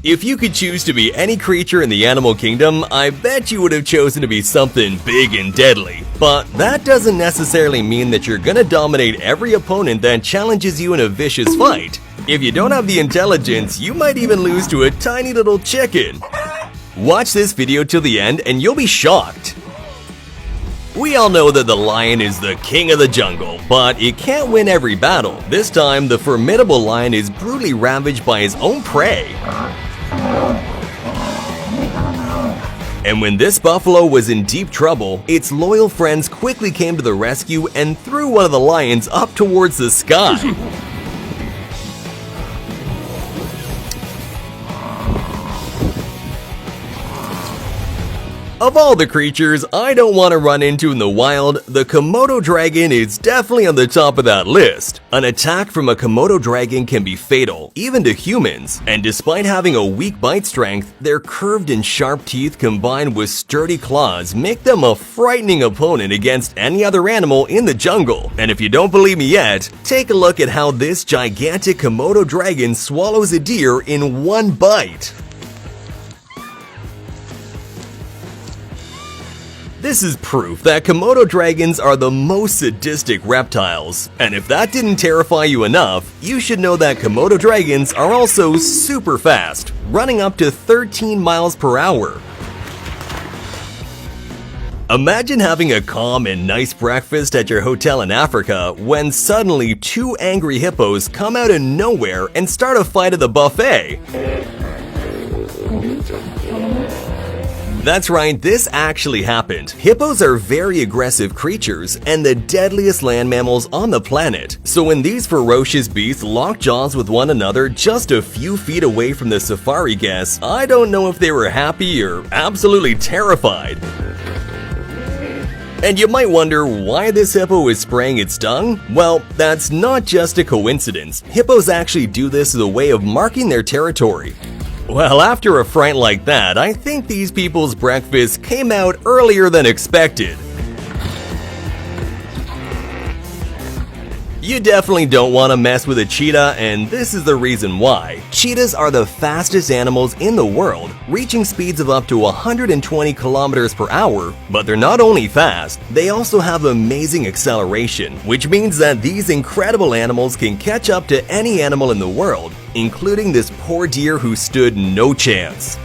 If you could choose to be any creature in the animal kingdom, I bet you would have chosen to be something big and deadly. But that doesn't necessarily mean that you're gonna dominate every opponent that challenges you in a vicious fight. If you don't have the intelligence, you might even lose to a tiny little chicken. Watch this video till the end and you'll be shocked. We all know that the lion is the king of the jungle, but it can't win every battle. This time, the formidable lion is brutally ravaged by his own prey. And when this buffalo was in deep trouble, its loyal friends quickly came to the rescue and threw one of the lions up towards the sky. Of all the creatures I don't want to run into in the wild, the Komodo dragon is definitely on the top of that list. An attack from a Komodo dragon can be fatal, even to humans, and despite having a weak bite strength, their curved and sharp teeth combined with sturdy claws make them a frightening opponent against any other animal in the jungle. And if you don't believe me yet, take a look at how this gigantic Komodo dragon swallows a deer in one bite. This is proof that Komodo dragons are the most sadistic reptiles. And if that didn't terrify you enough, you should know that Komodo dragons are also super fast, running up to 13 miles per hour. Imagine having a calm and nice breakfast at your hotel in Africa when suddenly two angry hippos come out of nowhere and start a fight at the buffet. That's right, this actually happened. Hippos are very aggressive creatures and the deadliest land mammals on the planet. So when these ferocious beasts locked jaws with one another just a few feet away from the safari guests, I don't know if they were happy or absolutely terrified. And you might wonder why this hippo is spraying its tongue? Well, that's not just a coincidence. Hippos actually do this as a way of marking their territory. Well, after a fright like that, I think these people's breakfast came out earlier than expected. You definitely don't want to mess with a cheetah, and this is the reason why. Cheetahs are the fastest animals in the world, reaching speeds of up to 120 kilometers per hour, but they're not only fast, they also have amazing acceleration, which means that these incredible animals can catch up to any animal in the world, including this poor deer who stood no chance.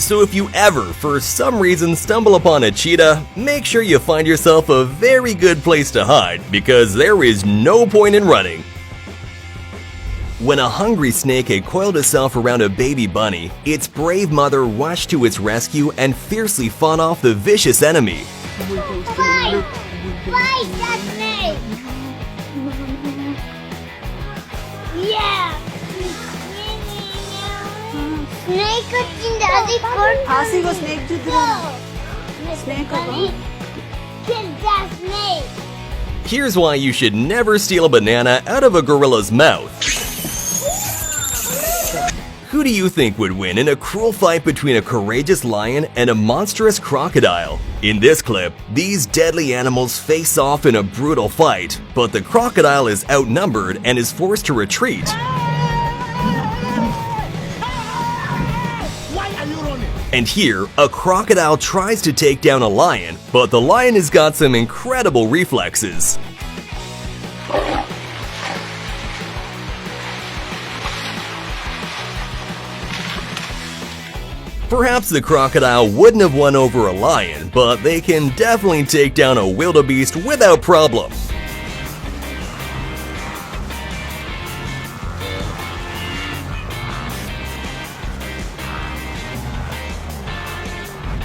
So if you ever, for some reason, stumble upon a cheetah, make sure you find yourself a very good place to hide, because there is no point in running. When a hungry snake had coiled itself around a baby bunny, its brave mother rushed to its rescue and fiercely fought off the vicious enemy. Fight! Fight that snake! Yeah! Snake వచ్చింది అది హాసిగో snake చూద్దురా snake Kill that snake! Here's why you should never steal a banana out of a gorilla's mouth. Who do you think would win in a cruel fight between a courageous lion and a monstrous crocodile? In this clip, these deadly animals face off in a brutal fight, but the crocodile is outnumbered and is forced to retreat. And here, a crocodile tries to take down a lion, but the lion has got some incredible reflexes. Perhaps the crocodile wouldn't have won over a lion, but they can definitely take down a wildebeest without problem.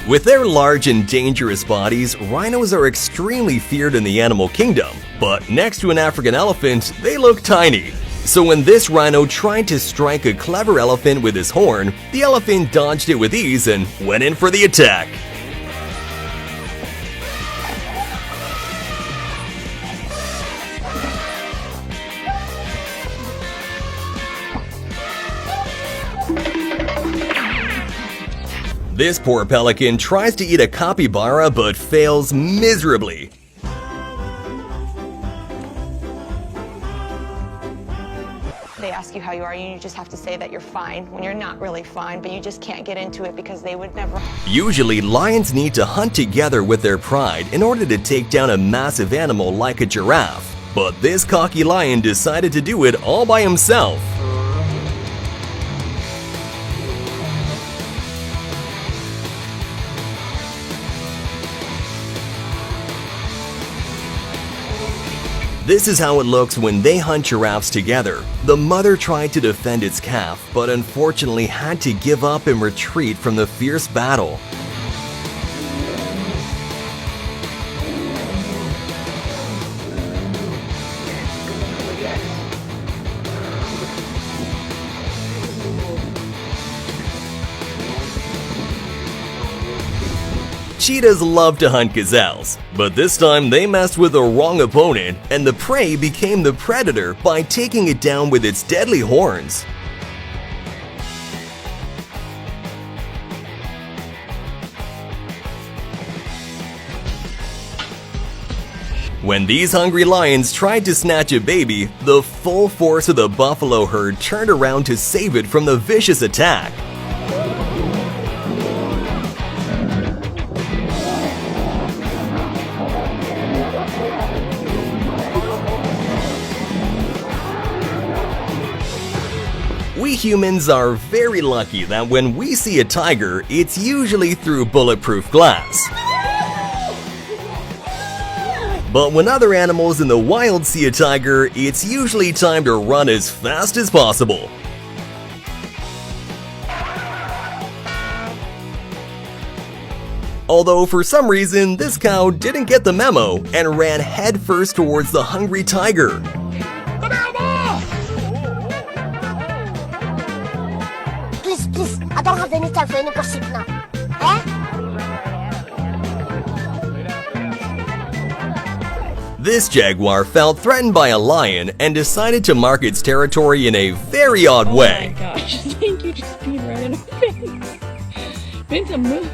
With their large and dangerous bodies, rhinos are extremely feared in the animal kingdom, but next to an African elephant, they look tiny. So when this rhino tried to strike a clever elephant with his horn, the elephant dodged it with ease and went in for the attack. This poor pelican tries to eat a capybara but fails miserably. They ask you how you are, and you just have to say that you're fine when you're not really fine, but you just can't get into it because they would never. Usually, lions need to hunt together with their pride in order to take down a massive animal like a giraffe. But this cocky lion decided to do it all by himself. This is how it looks when they hunt giraffes together. The mother tried to defend its calf, but unfortunately had to give up and retreat from the fierce battle. Cheetahs love to hunt gazelles, but this time they messed with the wrong opponent and the prey became the predator by taking it down with its deadly horns. When these hungry lions tried to snatch a baby, the full force of the buffalo herd turned around to save it from the vicious attack. We humans are very lucky that when we see a tiger, it's usually through bulletproof glass. But when other animals in the wild see a tiger, it's usually time to run as fast as possible. Although for some reason, this cow didn't get the memo and ran headfirst towards the hungry tiger. Please, I don't have any time for any gossip now. Eh? This jaguar felt threatened by a lion and decided to mark its territory in a very odd way. Oh my gosh, I think you just peed right in her face. Binta, move.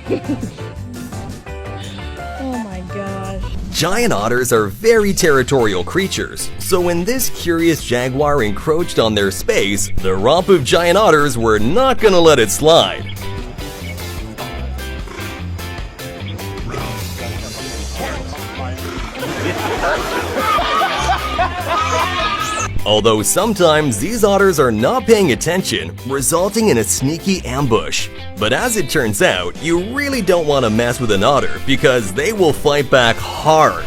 Oh my gosh. Giant otters are very territorial creatures, so when this curious jaguar encroached on their space, the romp of giant otters were not gonna let it slide. Although sometimes these otters are not paying attention, resulting in a sneaky ambush. But as it turns out, you really don't want to mess with an otter because they will fight back hard.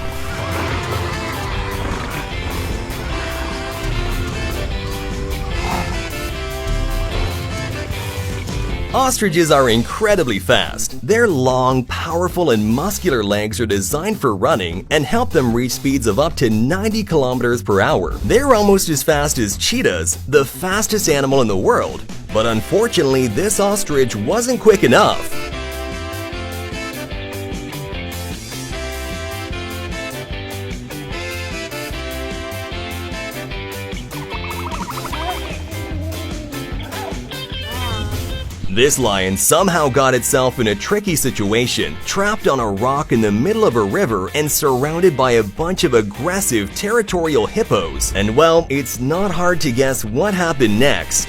Ostriches are incredibly fast. Their long, powerful, and muscular legs are designed for running and help them reach speeds of up to 90 kilometers per hour. They're almost as fast as cheetahs, the fastest animal in the world. But unfortunately, this ostrich wasn't quick enough. This lion somehow got itself in a tricky situation, trapped on a rock in the middle of a river and surrounded by a bunch of aggressive territorial hippos. And well, it's not hard to guess what happened next.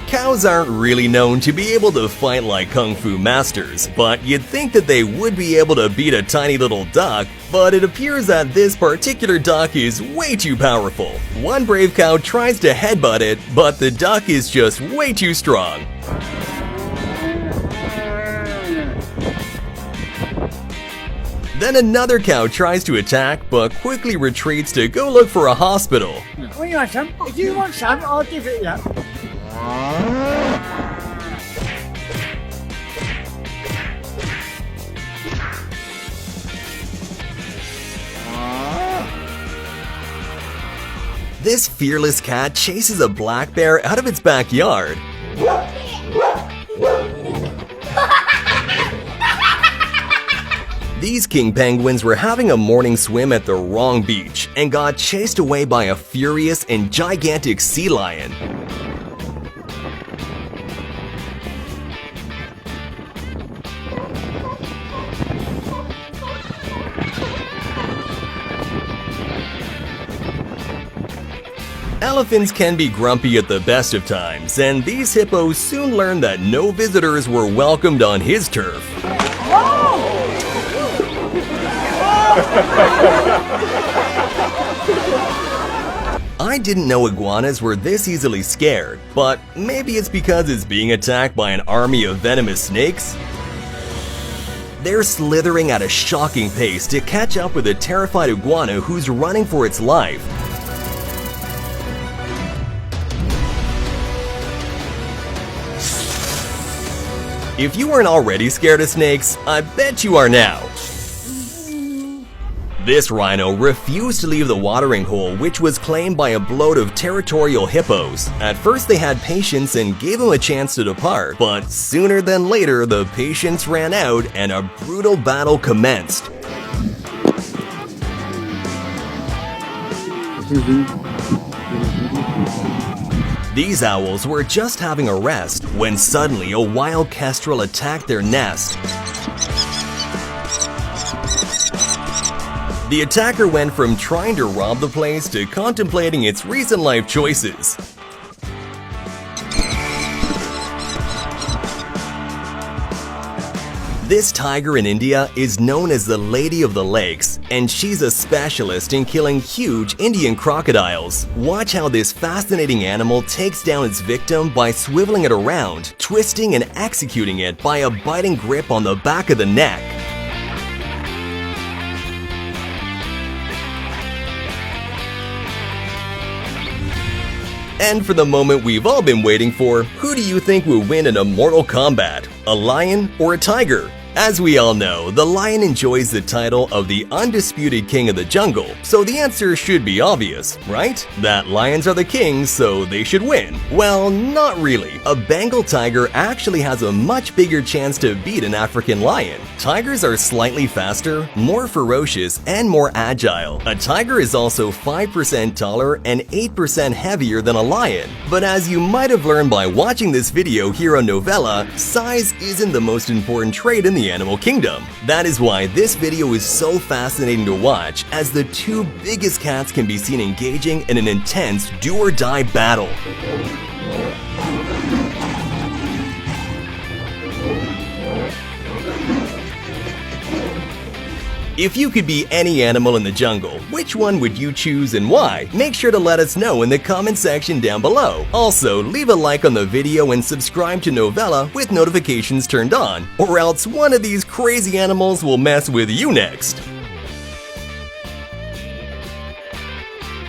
Cows aren't really known to be able to fight like kung fu masters, but you'd think that they would be able to beat a tiny little duck, but it appears that this particular duck is way too powerful. One brave cow tries to headbutt it, but the duck is just way too strong. Then another cow tries to attack, but quickly retreats to go look for a hospital. What do you want, some? If you want some, I'll give it you. This fearless cat chases a black bear out of its backyard. These king penguins were having a morning swim at the wrong beach and got chased away by a furious and gigantic sea lion. Elephants can be grumpy at the best of times, and these hippos soon learned that no visitors were welcomed on his turf. I didn't know iguanas were this easily scared, but maybe it's because it's being attacked by an army of venomous snakes? They're slithering at a shocking pace to catch up with a terrified iguana who's running for its life. If you weren't already scared of snakes, I bet you are now. This rhino refused to leave the watering hole, which was claimed by a bloat of territorial hippos. At first they had patience and gave him a chance to depart, but sooner than later the patience ran out and a brutal battle commenced. These owls were just having a rest when suddenly a wild kestrel attacked their nest. The attacker went from trying to rob the place to contemplating its recent life choices. This tiger in India is known as the Lady of the Lakes, and she's a specialist in killing huge Indian crocodiles. Watch how this fascinating animal takes down its victim by swiveling it around, twisting and executing it by a biting grip on the back of the neck. And for the moment we've all been waiting for, who do you think will win in a Mortal Kombat? A lion or a tiger? As we all know, the lion enjoys the title of the undisputed king of the jungle, so the answer should be obvious, right? That lions are the kings, so they should win. Well, not really. A Bengal tiger actually has a much bigger chance to beat an African lion. Tigers are slightly faster, more ferocious, and more agile. A tiger is also 5% taller and 8% heavier than a lion. But as you might have learned by watching this video here on Novella, size isn't the most important trait in the animal kingdom. That is why this video is so fascinating to watch, as the two biggest cats can be seen engaging in an intense do-or-die battle. If you could be any animal in the jungle, which one would you choose and why? Make sure to let us know in the comment section down below. Also, leave a like on the video and subscribe to Novella with notifications turned on, or else one of these crazy animals will mess with you next.